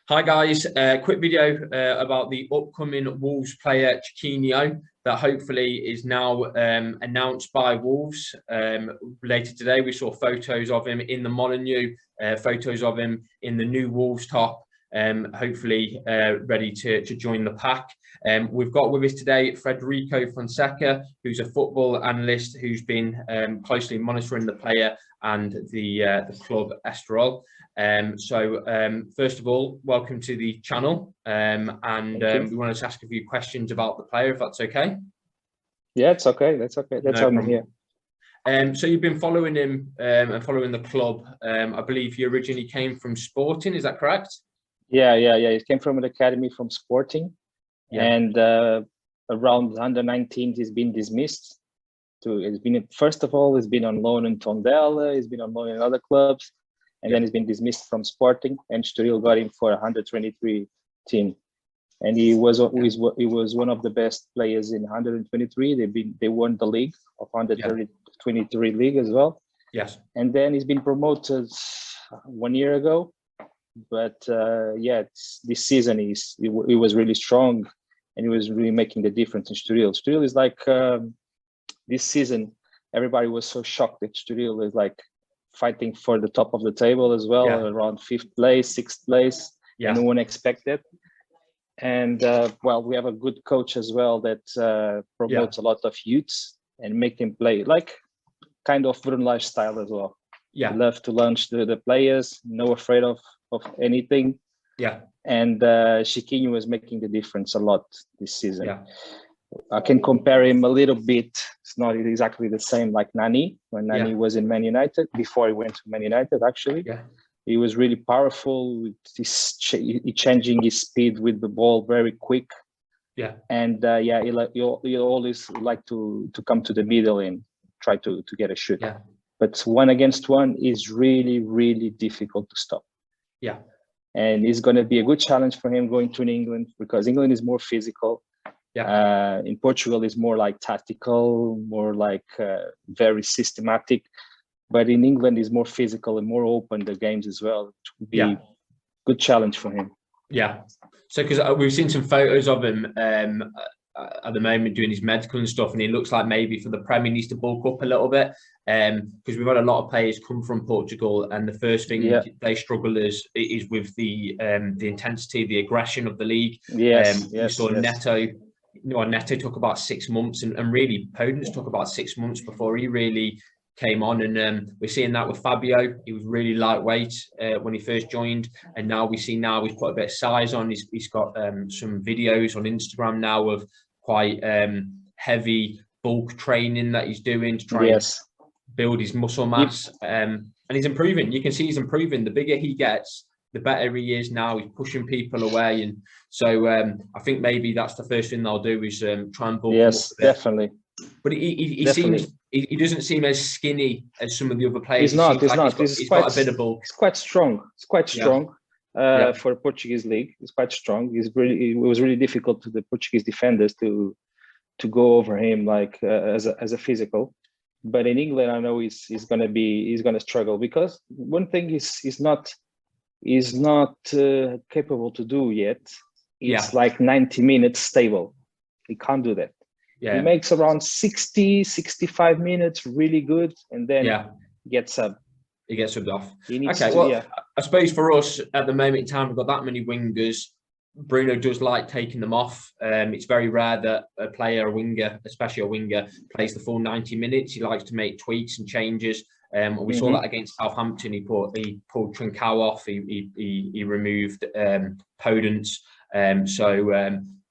Hi guys, quick video about the upcoming Wolves player Chiquinho that hopefully is now announced by Wolves later today. We saw photos of him in the Molineux, photos of him in the new Wolves top, hopefully ready to join the pack. We've got with us today Frederico Foncesca, who's a football analyst who's been closely monitoring the player and the club Estoril. First of all, welcome to the channel, and we wanted to ask a few questions about the player, if that's okay. Yeah, it's okay. That's okay. That's no how I'm here. So you've been following him and following the club. I believe you originally came from Sporting, is that correct? Yeah. He came from an academy from Sporting, and around under 19, he's been dismissed. First of all, he's been on loan in Tondela. He's been on loan in other clubs. And then he's been dismissed from Sporting, and Estoril got him for 123 team, and he was one of the best players in 123. They won the league of 123 league as well. Yes. And then he's been promoted 1 year ago, but this season he was really strong, and he was really making the difference in Estoril. Estoril is like this season, everybody was so shocked that Estoril is like fighting for the top of the table as well, around 5th place, 6th place, and no one expected. And we have a good coach as well that promotes a lot of youths and make them play like kind of Bruno Lage style as well. Love to launch the players, no afraid of anything. And Chiquinho was making the difference a lot this season. I can compare him a little bit. It's not exactly the same like Nani, when Nani was in Man United, before he went to Man United, actually. He was really powerful. He changing his speed with the ball very quick. And he always like to come to the middle and try to get a shoot. But 1-against-1 is really, really difficult to stop. And it's going to be a good challenge for him going to England, because England is more physical. In Portugal is more like tactical, more like very systematic, but in England is more physical and more open, the games as well. It would be a good challenge for him. So because we've seen some photos of him at the moment doing his medical and stuff, and he looks like maybe for the Premier needs to bulk up a little bit, because we've had a lot of players come from Portugal, and the first thing they struggle is with the intensity, the aggression of the league. We saw Neto took about 6 months, and really Podence took about 6 months before he really came on. And we're seeing that with Fabio. He was really lightweight when he first joined, and now we see he's put a bit of size on. He's got some videos on Instagram now of quite heavy bulk training that he's doing to try and build his muscle mass. And he's improving. You can see he's improving. The bigger he gets, the better he is now. He's pushing people away, and so I think maybe that's the first thing they'll do is try and bulk him up a bit. Definitely. But he seems he doesn't seem as skinny as some of the other players. He's not. He's got a bit of bulk. He's quite strong. It's quite strong for a Portuguese league. He's quite strong. It was really difficult to the Portuguese defenders to go over him like as a physical. But in England, I know he's gonna struggle, because one thing he's not capable to do yet. It's like 90 minutes stable. He can't do that. He makes around 65 minutes really good, and then gets subbed. He gets subbed off. I suppose for us at the moment in time, we've got that many wingers. Bruno does like taking them off. It's very rare that a winger, especially a winger, plays the full 90 minutes. He likes to make tweaks and changes. We saw that against Southampton. He pulled Trincao off. He removed Podence.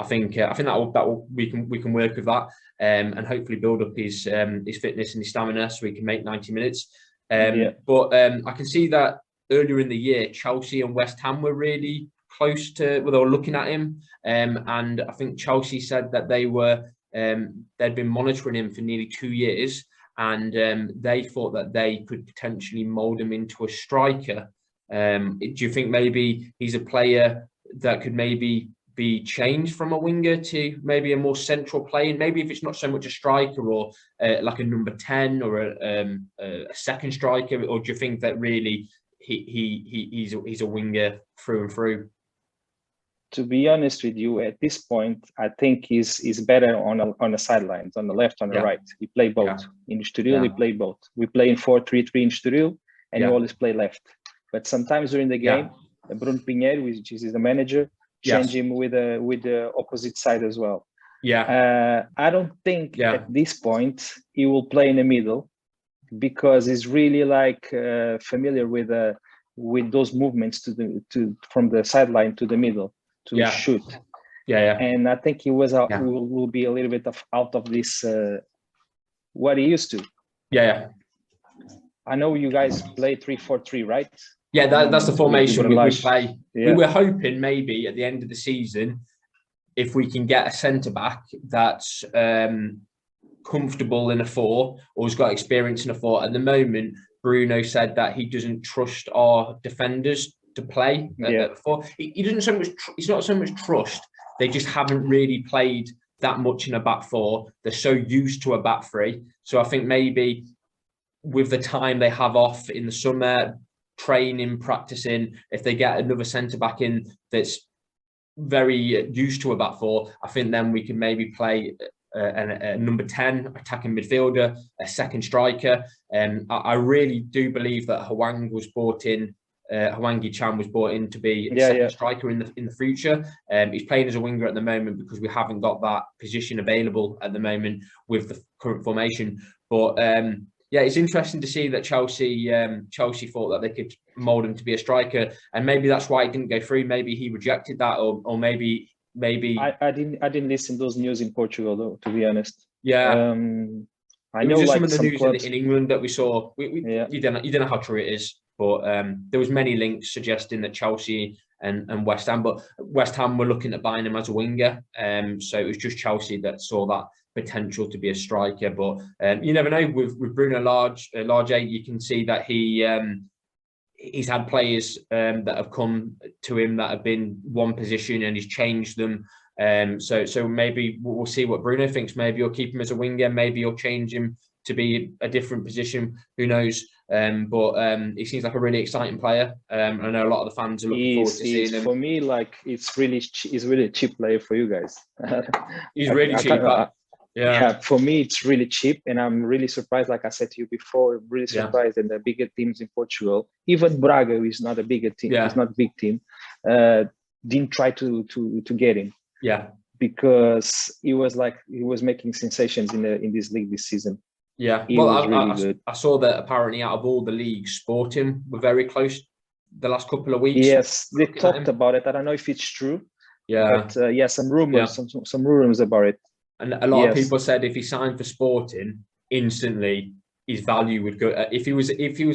I think that we can work with that, and hopefully build up his fitness and his stamina so he can make 90 minutes. But I can see that earlier in the year, Chelsea and West Ham were really close to. Well, they were looking at him, and I think Chelsea said that they'd been monitoring him for nearly 2 years. And they thought that they could potentially mould him into a striker. Do you think maybe he's a player that could maybe be changed from a winger to maybe a more central player? Maybe if it's not so much a striker or like a number 10 or a second striker, or do you think that really he's a winger through and through? To be honest with you, at this point, I think he's better on the sidelines, on the left, on the right. He play both. In Estoril, he play both. We play in 4-3-3 in Estoril, and he always play left. But sometimes during the game, Bruno Pinheiro, which is the manager, change him with the opposite side as well. I don't think at this point he will play in the middle, because he's really like familiar with those movements from the sideline to the middle to shoot. And I think he was out, will be a little bit out of this what he used to. I know you guys play 3-4-3, right? Yeah, that's the formation we play. We were hoping maybe at the end of the season, if we can get a centre back that's comfortable in a 4 or has got experience in a 4. At the moment, Bruno said that he doesn't trust our defenders to play at 4. He doesn't so much. It's not so much trust. They just haven't really played that much in a back 4. They're so used to a back 3. So I think maybe with the time they have off in the summer, training, practicing, if they get another centre back in that's very used to a back 4, I think then we can maybe play a number 10 attacking midfielder, a second striker. I really do believe that Hwangi Chan was brought in to be a second striker in the future. He's playing as a winger at the moment because we haven't got that position available at the moment with the current formation. But it's interesting to see that Chelsea thought that they could mould him to be a striker, and maybe that's why it didn't go through. Maybe he rejected that, or maybe I didn't listen to those news in Portugal though, to be honest. I know like some of the news clubs in England that we saw. You don't know how true it is, but there was many links suggesting that Chelsea and West Ham, but West Ham were looking at buying him as a winger. So it was just Chelsea that saw that potential to be a striker. But you never know. With Bruno Lage, you can see that he's had players that have come to him that have been one position and he's changed them. So maybe we'll see what Bruno thinks. Maybe you'll keep him as a winger. Maybe you'll change him to be a different position. Who knows? But he seems like a really exciting player. I know a lot of the fans are looking forward to seeing him. For me, like he's really a cheap player for you guys. He's really cheap. For me, it's really cheap, and I'm really surprised. Like I said to you before, I'm really surprised that the bigger teams in Portugal, even Braga, who is not a bigger team, it's not a big team, didn't try to get him. Because he was making sensations in this league this season. I saw that apparently out of all the leagues, Sporting were very close the last couple of weeks. Yes, they talked about it. I don't know if it's true. But some rumors, some rumors about it. And a lot of people said if he signed for Sporting, instantly his value would go. If he was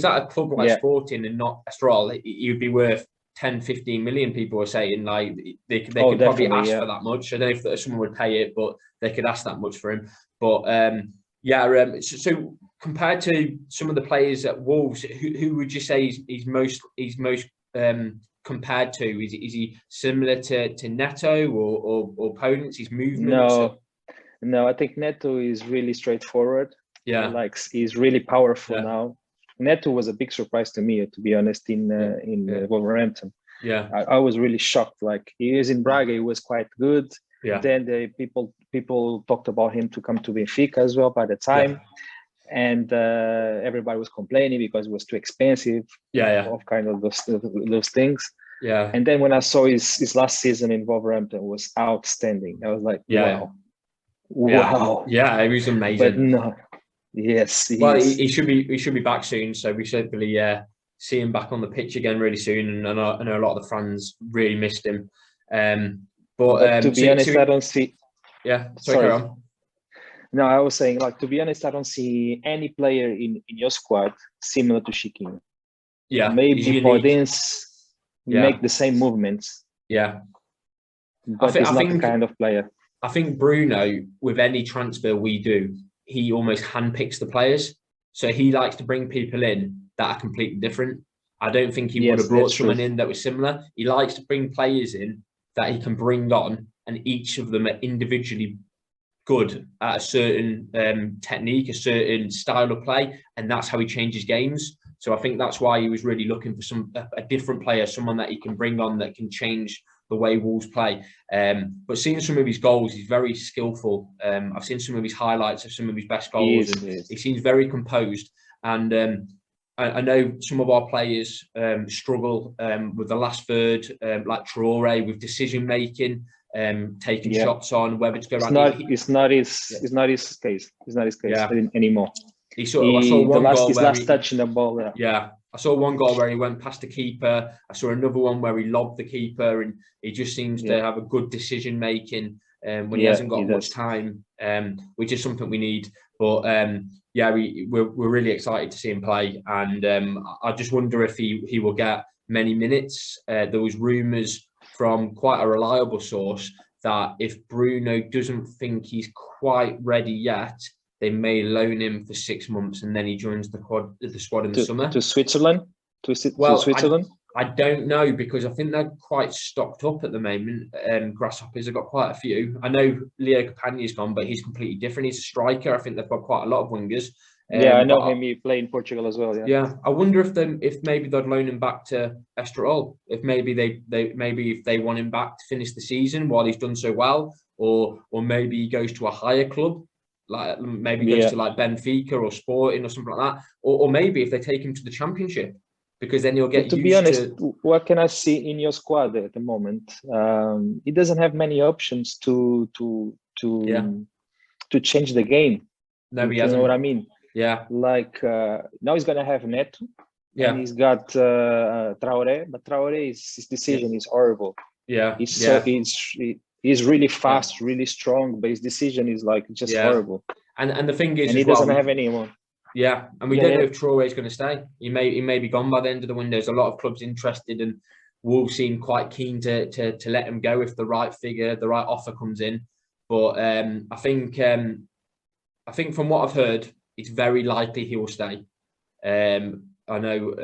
at a club like Sporting and not Estoril, he would be worth 10, 15 million. People were saying like they could probably ask for that much. I don't know if someone would pay it, but they could ask that much for him. But so compared to some of the players at Wolves, who would you say he's most compared to? Is he similar to Neto or Podence? His movement? No, I think Neto is really straightforward. He's really powerful now. Neto was a big surprise to me, to be honest, in Wolverhampton. I was really shocked. Like he is in Braga, he was quite good. Then the people talked about him to come to Benfica as well by the time, and everybody was complaining because it was too expensive. Of kind of those things. And then when I saw his last season in Wolverhampton, it was outstanding. I was like, wow. It was amazing. But no, he should be back soon. So we should really see him back on the pitch again really soon. And I know a lot of the fans really missed him. But to be honest, I don't see. Carry on. No, I was saying, like, to be honest, I don't see any player in your squad similar to Chiquinho. Maybe Podence make the same movements. But he's not the kind of player. I think Bruno, with any transfer we do, he almost handpicks the players. So he likes to bring people in that are completely different. I don't think he would have brought someone in that was similar. He likes to bring players in that he can bring on, and each of them are individually good at a certain technique, a certain style of play, and that's how he changes games. So I think that's why he was really looking for a different player, someone that he can bring on that can change the the way Wolves play. But seeing some of his goals, he's very skillful. I've seen some of his highlights of some of his best goals, and he seems very composed. And I know some of our players struggle with the last third, like Traore, with decision making, taking shots on, whether to go around. It's not his case. It's not his case anymore. I saw one goal his last touch in the ball. I saw one goal where he went past the keeper. I saw another one where he lobbed the keeper, and he just seems to have a good decision making when he hasn't got much time, which is something we need. But we're really excited to see him play, and I just wonder if he will get many minutes. There was rumours from quite a reliable source that if Bruno doesn't think he's quite ready yet, they may loan him for 6 months, and then he joins the squad in the summer. To Switzerland? To Switzerland? I don't know, because I think they're quite stocked up at the moment. Grasshoppers have got quite a few. I know Leo Capagna's gone, but he's completely different. He's a striker. I think they've got quite a lot of wingers. I know him. He played in Portugal as well. Yeah. I wonder if maybe they'd loan him back to Estoril. If maybe if they want him back to finish the season while he's done so well, or maybe he goes to a higher club. Like maybe goes to like Benfica or Sporting or something like that, or maybe if they take him to the Championship, because then you'll get. To be honest, what can I see in your squad at the moment? He doesn't have many options to change the game. No, he hasn't. You know what I mean? Yeah. Like now he's gonna have Neto. Yeah. And he's got Traore, but his decision is horrible. Yeah. He's really fast, really strong, but his decision is like just horrible. And the thing is, and he doesn't have anyone. Yeah, and we don't know if Traore is going to stay. He may be gone by the end of the window. There's a lot of clubs interested, and Wolves seem quite keen to let him go if the right figure, the right offer comes in. But I think from what I've heard, it's very likely he will stay. I know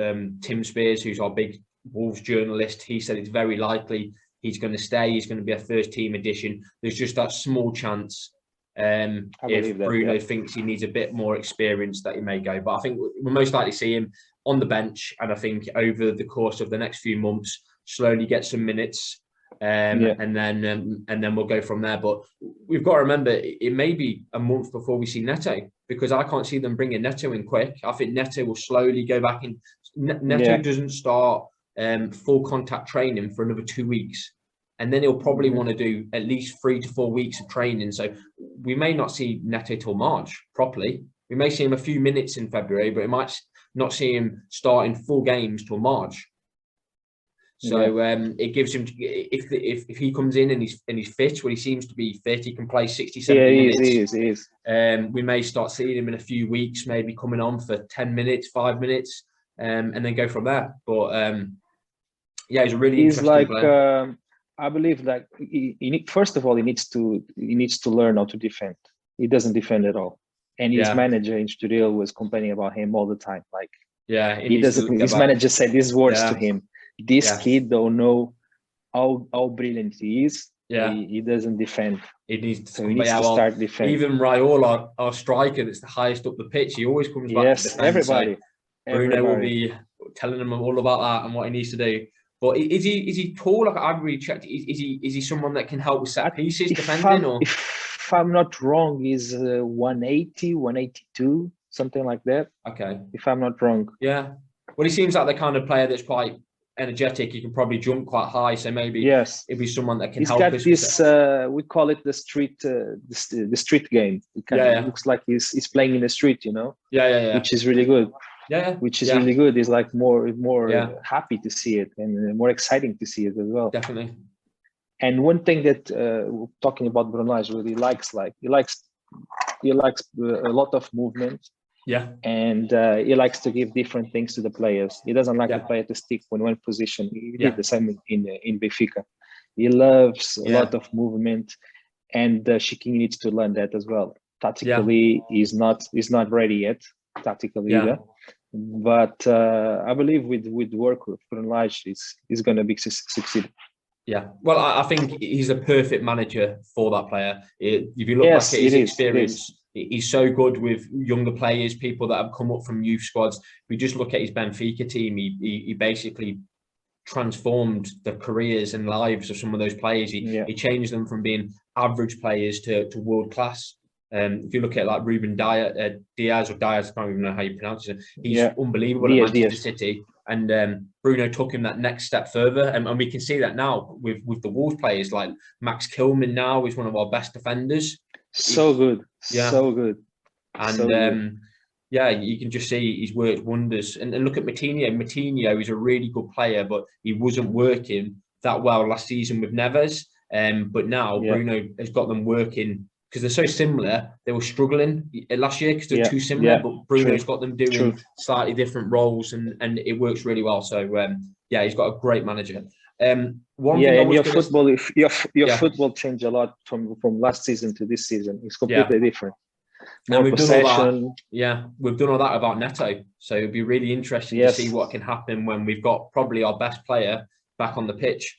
Tim Spears, who's our big Wolves journalist, he said it's very likely he's going to stay. He's going to be a first team addition. There's just that small chance if Bruno thinks he needs a bit more experience that he may go. But I think we'll most likely see him on the bench. And I think over the course of the next few months, slowly get some minutes. And then we'll go from there. But we've got to remember, it may be a month before we see Neto, because I can't see them bringing Neto in quick. I think Neto will slowly go back in. Neto doesn't start full contact training for another 2 weeks, and then he'll probably want to do at least 3 to 4 weeks of training. So we may not see Neto till March properly. We may see him a few minutes in February, but we might not see him starting full games till March. So it gives him, if he comes in and he's fit, well, he seems to be fit, he can play 60, 70 minutes. He is. We may start seeing him in a few weeks, maybe coming on for 10 minutes, 5 minutes, and then go from there. But he's a really interesting player. I believe that first of all, he needs to learn how to defend. He doesn't defend at all, and his manager in Estoril was complaining about him all the time. Like, he doesn't. His manager said these words to him: "This kid don't know how brilliant he is. He doesn't defend. He needs to, start defending." Even Raiola, our striker, that's the highest up the pitch, he always comes back to defend. Everybody. Bruno will be telling him all about that and what he needs to do. But is he tall? Like, I've really checked. Is he someone that can help with set pieces defending? If I'm not wrong, he's 180, 182, something like that. Okay. If I'm not wrong. Yeah. Well, he seems like the kind of player that's quite energetic. He can probably jump quite high. So maybe it'd be someone that can help us. He's got this. We call it the street game. It looks like he's playing in the street. Yeah. Which is really good. Which is really good. It's like more happy to see it and more exciting to see it as well. Definitely. And one thing that talking about Bruno Lage, really he likes a lot of movement. Yeah. And he likes to give different things to the players. He doesn't like the player to stick in one position. He did the same in Benfica. He loves a lot of movement, and Chiquinho needs to learn that as well. Tactically, he's not ready yet. Tactically either. But I believe with work with Bruno Lage, he's going to be succeed. Yeah, well, I think he's a perfect manager for that player. If you look back at his experience, he's so good with younger players, people that have come up from youth squads. If you just look at his Benfica team, he basically transformed the careers and lives of some of those players. He changed them from being average players to world class. If you look at like Ruben Diaz, I can't even know how you pronounce it. He's unbelievable at Manchester City. And Bruno took him that next step further. And we can see that now with the Wolves players, like Max Kilman now is one of our best defenders. So good. So good. And so good. You can just see he's worked wonders. And look at Moutinho. Moutinho is a really good player, but he wasn't working that well last season with Neves. But now Bruno has got them working because they're so similar. They were struggling last year because they're too similar, but Bruno's got them doing slightly different roles, and it works really well. So he's got a great manager. Your football changed a lot from last season to this season. It's completely different. And we've done all that. We've done all that about Neto. So it'd be really interesting to see what can happen when we've got probably our best player back on the pitch.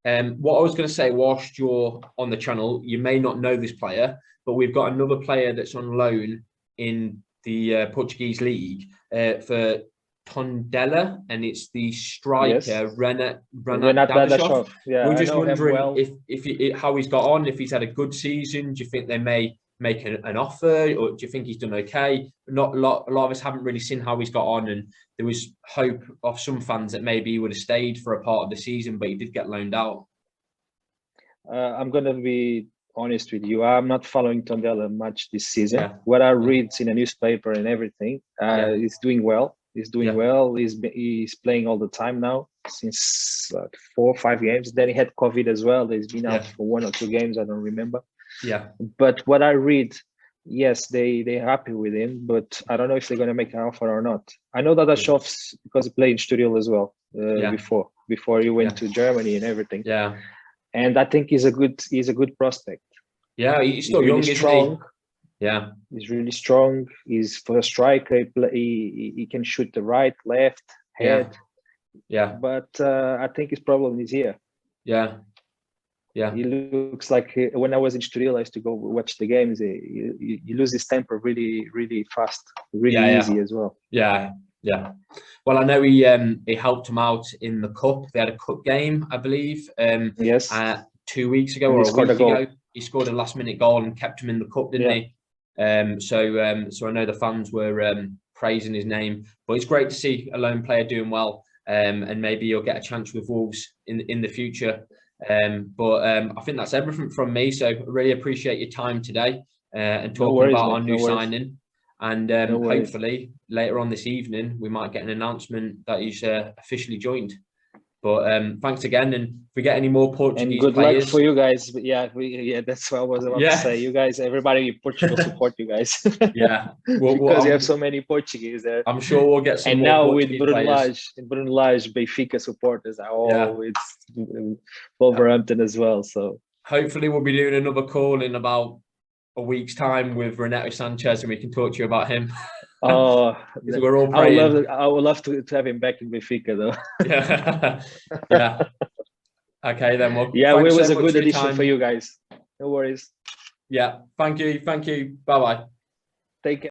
What I was going to say, whilst you're on the channel, you may not know this player, but we've got another player that's on loan in the Portuguese league for Tondela, and it's the striker Renat Dadashov. We're just wondering if how he's got on, if he's had a good season. Do you think they may make an offer, or do you think he's done okay? Not a lot of us haven't really seen how he's got on, and there was hope of some fans that maybe he would have stayed for a part of the season, but he did get loaned out. I'm gonna be honest with you. I'm not following Tondela much this season. What I read in a newspaper and everything, he's doing well. He's doing well. He's playing all the time now since 4 or 5 games. Then he had COVID as well. He's been out for 1 or 2 games. I don't remember. But what I read, yes, they're happy with him, but I don't know if they're going to make an offer or not. I know that Dadashov, because he played in Estoril as well before he went to Germany and everything. And I think he's a good prospect. He's still young, isn't he? He's really strong. He's for a striker. He can shoot the right, left, head. But I think his problem is here. He looks like when I was in Estoril, I used to go watch the games. He loses his temper really, really fast, really easy as well. Well, I know he helped him out in the cup. They had a cup game, I believe. 2 weeks ago or a week ago. He scored a last-minute goal and kept him in the cup, didn't he? So I know the fans were praising his name. But it's great to see a lone player doing well, and maybe you'll get a chance with Wolves in the future. But I think that's everything from me. So I really appreciate your time today and talking about our new signing. And hopefully later on this evening, we might get an announcement that he's officially joined. But thanks again. And if we get any more Portuguese and good players, luck for you guys. But that's what I was about to say. You guys, everybody in Portugal support you guys. Because you have so many Portuguese there. I'm sure we'll get some and more now Portuguese with Bruno Lage, Benfica supporters are all with Wolverhampton as well. So hopefully we'll be doing another call in about a week's time with Renato Sanchez, and we can talk to you about him. Oh, we're all praying. I would love to have him back in Benfica, though. Okay, then. Well, it was a good addition for you guys. No worries. Thank you. Bye bye. Take care.